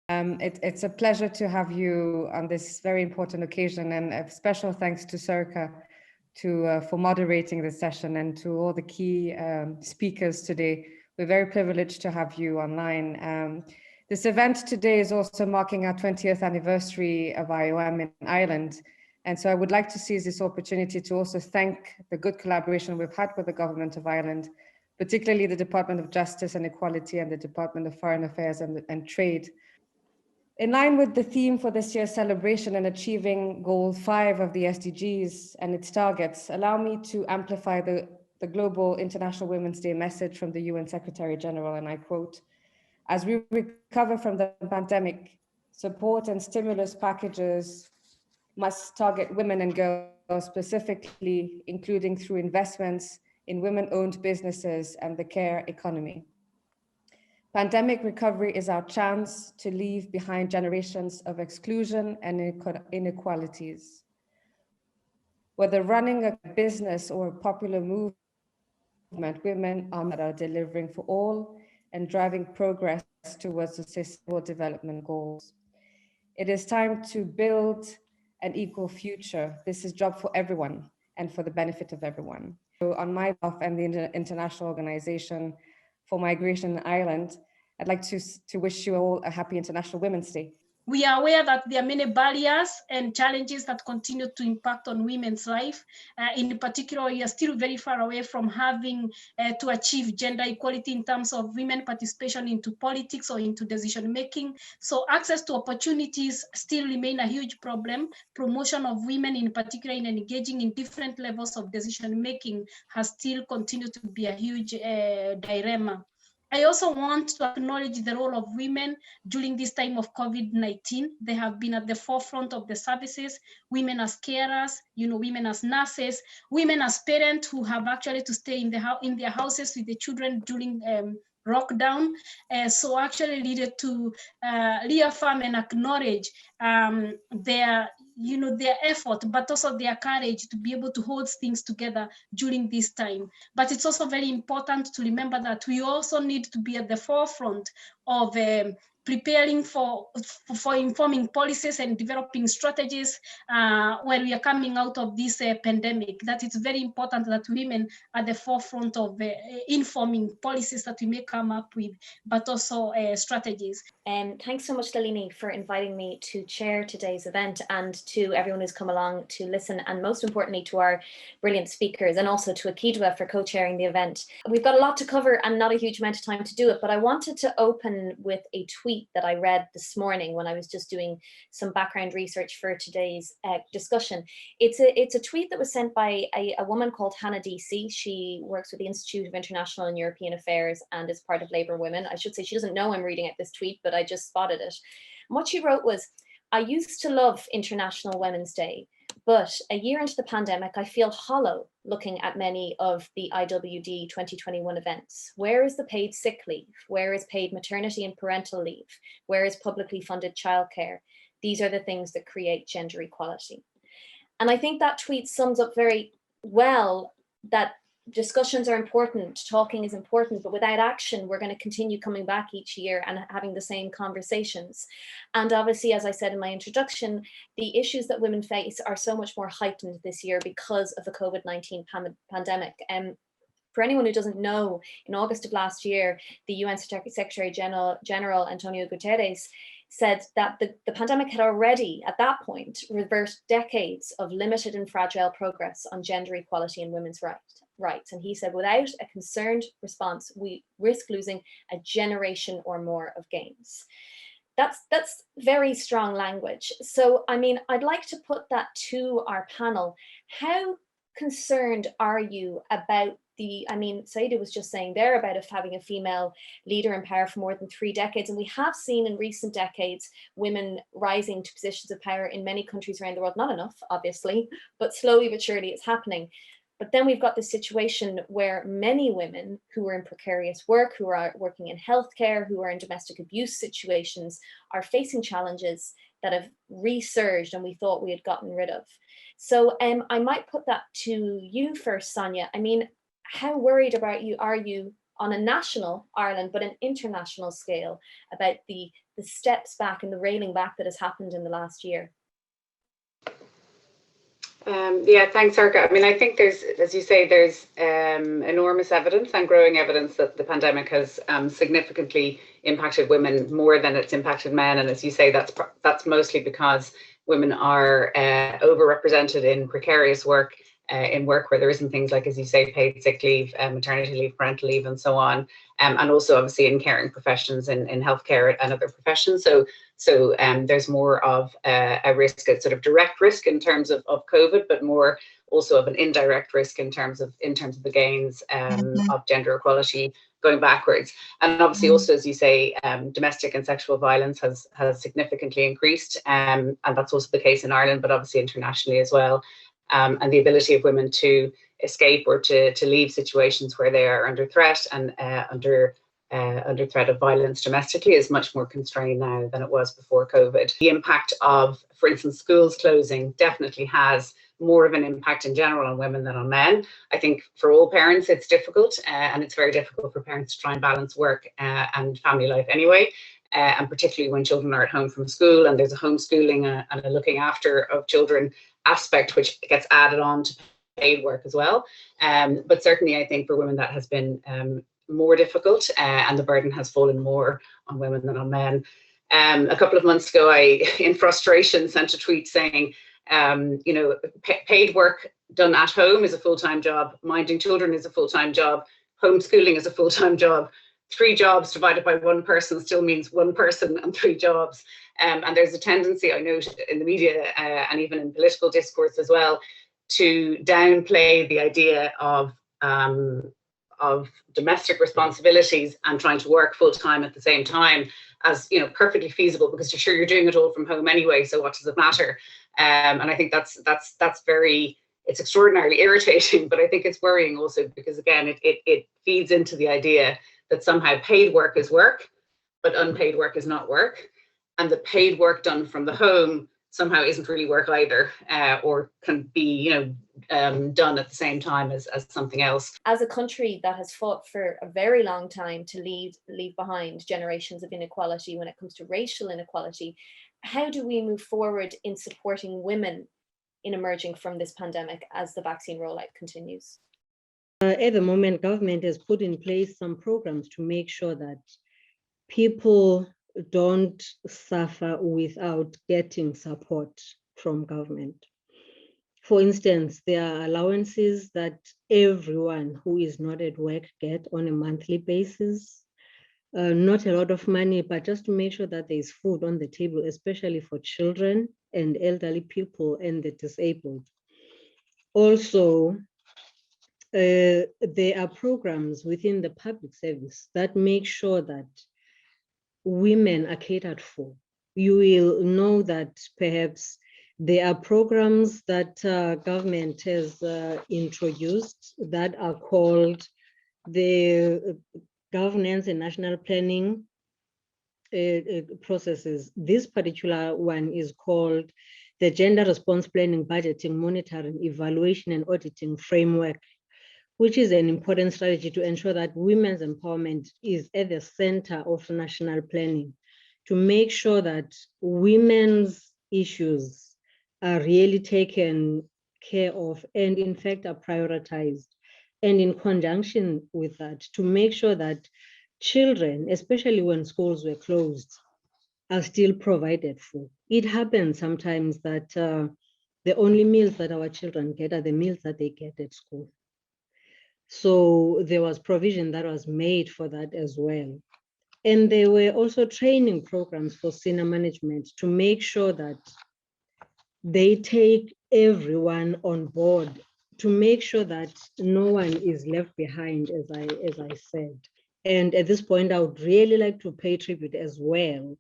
It's a pleasure to have you on this very important occasion, and a special thanks to Sorcha for moderating this session, and to all the key speakers today. We're very privileged to have you online. This event today is also marking our 20th anniversary of IOM in Ireland. And so I would like to seize this opportunity to also thank the good collaboration we've had with the Government of Ireland, particularly the Department of Justice and Equality and the Department of Foreign Affairs and Trade. In line with the theme for this year's celebration and achieving Goal 5 of the SDGs and its targets, allow me to amplify the Global International Women's Day message from the UN Secretary General, and I quote, "As we recover from the pandemic, support and stimulus packages must target women and girls specifically, including through investments in women-owned businesses and the care economy. Pandemic recovery is our chance to leave behind generations of exclusion and inequalities. Whether running a business or a popular movement, women are delivering for all and driving progress towards the Sustainable Development Goals. It is time to build an equal future. This is a job for everyone and for the benefit of everyone." So on my behalf and the International Organization for Migration in Ireland, I'd like to wish you all a happy International Women's Day. We are aware that there are many barriers and challenges that continue to impact on women's life. In particular, we are still very far away from having to achieve gender equality in terms of women participation into politics or into decision making. So access to opportunities still remain a huge problem. Promotion of women, in particular, in engaging in different levels of decision making has still continued to be a huge dilemma. I also want to acknowledge the role of women during this time of COVID-19. They have been at the forefront of the services, women as carers, women as nurses, women as parents who have actually to stay in their houses with the children during lockdown. So actually needed to reaffirm and acknowledge their effort, but also their courage to be able to hold things together during this time. But it's also very important to remember that we also need to be at the forefront of preparing for informing policies and developing strategies when we are coming out of this pandemic. That it's very important that women are at the forefront of informing policies that we may come up with, but also strategies. Thanks so much, LALINI, for inviting me to chair today's event, and to everyone who's come along to listen, and most importantly to our brilliant speakers, and also to AkiDwa for co-chairing the event. We've got a lot to cover and not a huge amount of time to do it, but I wanted to open with a tweet that I read this morning when I was just doing some background research for today's discussion. It's a tweet that was sent by a woman called Hannah DC. She works with the Institute of International and European Affairs and is part of Labour Women. I should say she doesn't know I'm reading out this tweet, but I just spotted it. And what she wrote was, "I used to love International Women's Day, but a year into the pandemic, I feel hollow looking at many of the IWD 2021 events. Where is the paid sick leave? Where is paid maternity and parental leave? Where is publicly funded childcare? These are the things that create gender equality." And I think that tweet sums up very well that discussions are important, talking is important, but without action, we're going to continue coming back each year and having the same conversations. And obviously, as I said in my introduction, the issues that women face are so much more heightened this year because of the COVID-19 pandemic. For anyone who doesn't know, in August of last year, the UN Secretary General Antonio Guterres said that the pandemic had already, at that point, reversed decades of limited and fragile progress on gender equality and women's rights. And he said, without a concerned response, we risk losing a generation or more of gains. That's very strong language. So, I mean, I'd like to put that to our panel. How concerned are you about SAIDA was just saying there about having a female leader in power for more than 3 decades. And we have seen in recent decades, women rising to positions of power in many countries around the world. Not enough, obviously, but slowly but surely it's happening. But then we've got this situation where many women who are in precarious work, who are working in healthcare, who are in domestic abuse situations, are facing challenges that have resurged and we thought we had gotten rid of. So I might put that to you first, Sonia. I mean, how worried are you on a national Ireland, but an international scale about the the steps back and the railing back that has happened in the last year? Yeah, thanks, Sorcha. I mean, I think there's, as you say, there's enormous evidence and growing evidence that the pandemic has significantly impacted women more than it's impacted men. And as you say, that's mostly because women are overrepresented in precarious work, in work where there isn't things like, as you say, paid sick leave, maternity leave, parental leave, and so on. And also obviously in caring professions, in healthcare and other professions. So there's more of a risk, a sort of direct risk in terms of COVID, but more also of an indirect risk in terms of the gains of gender equality going backwards. And obviously also, as you say, domestic and sexual violence has significantly increased. And that's also the case in Ireland, but obviously internationally as well. And the ability of women to escape or to leave situations where they are under threat and under threat of violence domestically is much more constrained now than it was before COVID. The impact of, for instance, schools closing definitely has more of an impact in general on women than on men. I think for all parents it's difficult, and it's very difficult for parents to try and balance work and family life anyway. And particularly when children are at home from school and there's a homeschooling and a looking after of children aspect, which gets added on to paid work as well. But certainly I think for women that has been more difficult, and the burden has fallen more on women than on men. A couple of months ago, I, in frustration, sent a tweet saying, paid work done at home is a full-time job, minding children is a full-time job, homeschooling is a full-time job. 3 jobs divided by 1 person still means 1 person and 3 jobs. And there's a tendency, I note, in the media and even in political discourse as well, to downplay the idea of domestic responsibilities and trying to work full time at the same time as, perfectly feasible, because you're sure you're doing it all from home anyway, so what does it matter? And I think that's very, it's extraordinarily irritating, but I think it's worrying also because, again, it feeds into the idea that somehow paid work is work, but unpaid work is not work. And the paid work done from the home somehow isn't really work either, or can be, done at the same time as something else. As a country that has fought for a very long time to leave behind generations of inequality when it comes to racial inequality, how do we move forward in supporting women in emerging from this pandemic as the vaccine rollout continues? At the moment, government has put in place some programs to make sure that people don't suffer without getting support from government. For instance, there are allowances that everyone who is not at work get on a monthly basis. Not a lot of money, but just to make sure that there is food on the table, especially for children and elderly people and the disabled. Also, there are programs within the public service that make sure that women are catered for. You will know that perhaps there are programs that government has introduced that are called the governance and national planning processes. This particular one is called the Gender Response Planning, Budgeting, Monitoring, Evaluation and Auditing Framework, which is an important strategy to ensure that women's empowerment is at the center of national planning, to make sure that women's issues are really taken care of and in fact are prioritized. And in conjunction with that, to make sure that children, especially when schools were closed, are still provided for. It happens sometimes that the only meals that our children get are the meals that they get at school. So there was provision that was made for that as well. And there were also training programs for senior management to make sure that they take everyone on board, to make sure that no one is left behind, as I said. And at this point, I would really like to pay tribute as well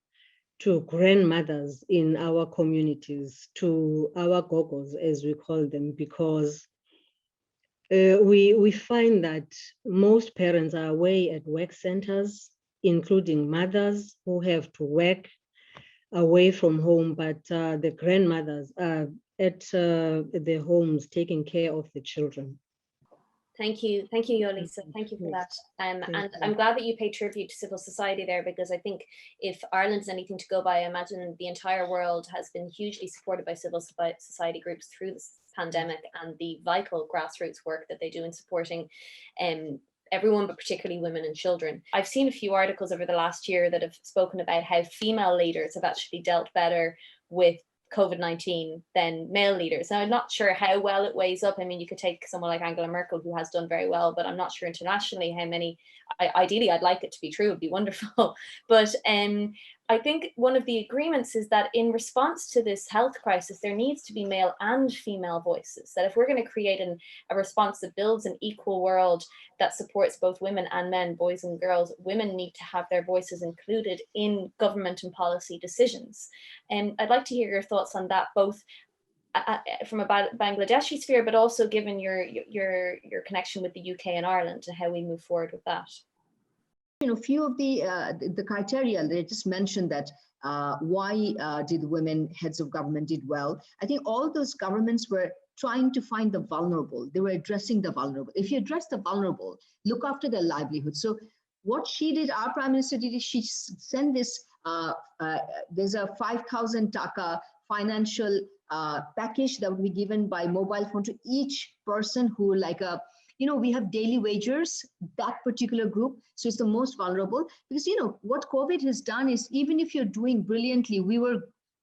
to grandmothers in our communities, to our gogos, as we call them, because we find that most parents are away at work centers, including mothers who have to work away from home, but the grandmothers are at their homes taking care of the children. Thank you, YOLISA. Thank you for that. And I'm glad that you paid tribute to civil society there, because I think if Ireland's anything to go by, I imagine the entire world has been hugely supported by civil society groups through this pandemic and the vital grassroots work that they do in supporting everyone, but particularly women and children. I've seen a few articles over the last year that have spoken about how female leaders have actually dealt better with COVID-19 than male leaders. Now, I'm not sure how well it weighs up. I mean, you could take someone like Angela Merkel, who has done very well, but I'm not sure internationally how many. Ideally, I'd like it to be true, it'd be wonderful. But I think one of the agreements is that in response to this health crisis, there needs to be male and female voices. That if we're going to create a response that builds an equal world that supports both women and men, boys and girls, women need to have their voices included in government and policy decisions. And I'd like to hear your thoughts on that, both from a Bangladeshi sphere, but also given your connection with the UK and Ireland, and how we move forward with that. You know, few of the criteria they just mentioned that why did women heads of government did well. I think all those governments were trying to find the vulnerable. They were addressing the vulnerable. If you address the vulnerable, look after their livelihood. So what she did, our Prime Minister did, is she sent this, there's a 5,000 taka financial package that would be given by mobile phone to each person who we have daily wagers, that particular group. So it's the most vulnerable, because, what COVID has done is, even if you're doing brilliantly,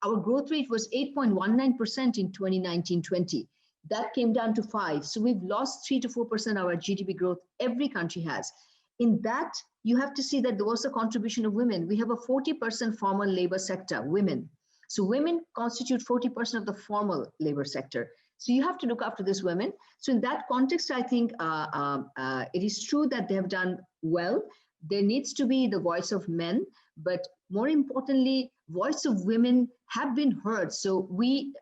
our growth rate was 8.19% in 2019-20. That came down to 5. So we've lost 3 to 4% of our GDP growth. Every country has. In that, you have to see that there was a contribution of women. We have a 40% formal labor sector, women. So women constitute 40% of the formal labor sector. So you have to look after these women. So in that context, I think it is true that they have done well. There needs to be the voice of men, but more importantly, voice of women have been heard. So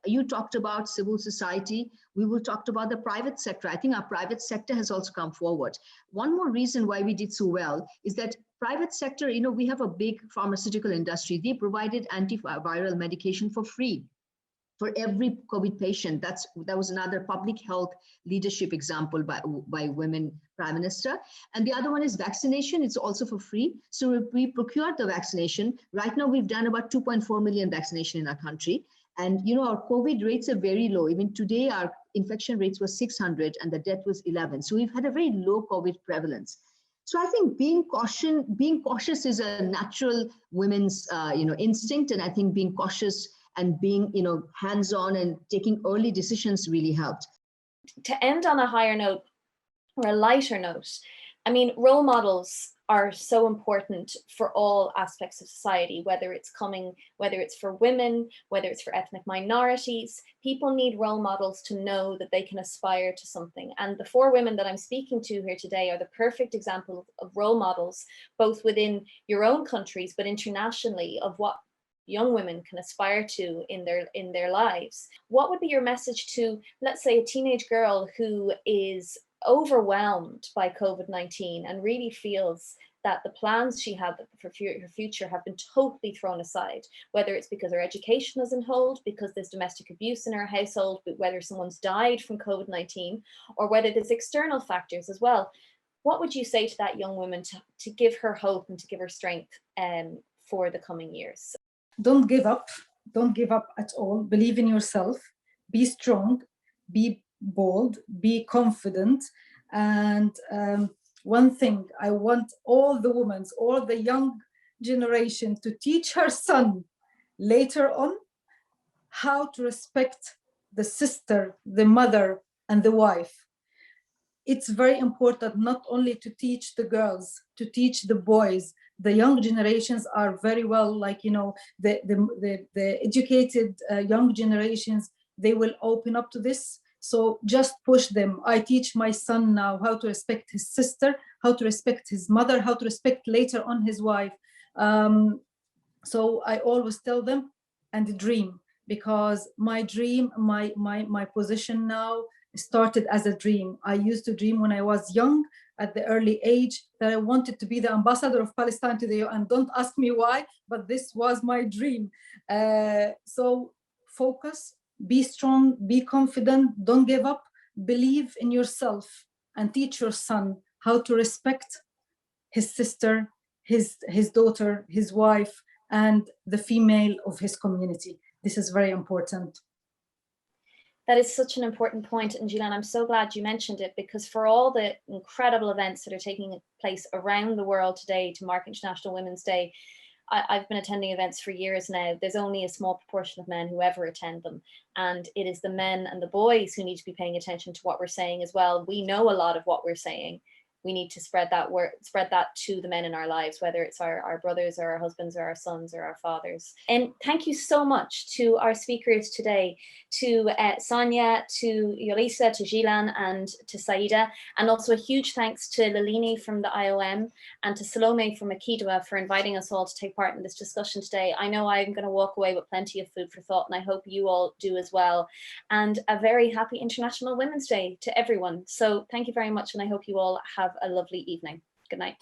you talked about civil society. We will talk about the private sector. I think our private sector has also come forward. One more reason why we did so well is that private sector, we have a big pharmaceutical industry. They provided antiviral medication for free for every COVID patient. That was another public health leadership example by women prime minister. And the other one is vaccination. It's also for free. So we procured the vaccination. Right now, we've done about 2.4 million vaccination in our country. And, our COVID rates are very low. Even today, our infection rates were 600 and the death was 11. So we've had a very low COVID prevalence. So I think being cautious is a natural women's, instinct. And I think being cautious and being, hands-on and taking early decisions really helped. To end on a higher note, or a lighter note, I mean, role models are so important for all aspects of society, whether it's for women, whether it's for ethnic minorities. People need role models to know that they can aspire to something. And the 4 women that I'm speaking to here today are the perfect example of role models, both within your own countries, but internationally, of what young women can aspire to in their lives. What would be your message to, let's say, a teenage girl who is overwhelmed by COVID-19 and really feels that the plans she had for her future have been totally thrown aside, whether it's because her education is on hold, because there's domestic abuse in her household, but whether someone's died from COVID-19, or whether there's external factors as well? What would you say to that young woman to give her hope and to give her strength for the coming years? Don't give up. Don't give up at all. Believe in yourself. Be strong. Be bold. Be confident. And one thing I want all the women, all the young generation, to teach her son later on how to respect the sister, the mother, and the wife. It's very important not only to teach the girls, to teach the boys. The young generations are very well, the educated young generations, they will open up to this. So just push them. I teach my son now how to respect his sister, how to respect his mother, how to respect later on his wife. So I always tell them, and dream, because my dream, my position now started as a dream. I used to dream when I was young, at the early age, that I wanted to be the ambassador of Palestine to the UN. Don't ask me why, but this was my dream. So focus, be strong, be confident, don't give up, believe in yourself. and teach your son how to respect his sister, his daughter, his wife, and the female of his community. This is very important. That is such an important point, and Gilan, I'm so glad you mentioned it, because for all the incredible events that are taking place around the world today to mark International Women's Day, I've been attending events for years now. There's only a small proportion of men who ever attend them, and it is the men and the boys who need to be paying attention to what we're saying as well. We know a lot of what we're saying. We need to spread that word, spread that to the men in our lives, whether it's our brothers or our husbands or our sons or our fathers. And thank you so much to our speakers today, to Sonia, to YOLISA, to Gilan, and to SAIDA. And also a huge thanks to LALINI from the IOM and to Salome from AkiDwa for inviting us all to take part in this discussion today. I know I'm going to walk away with plenty of food for thought, and I hope you all do as well. And a very happy International Women's Day to everyone. So thank you very much, and I hope you all have a lovely evening. Good night.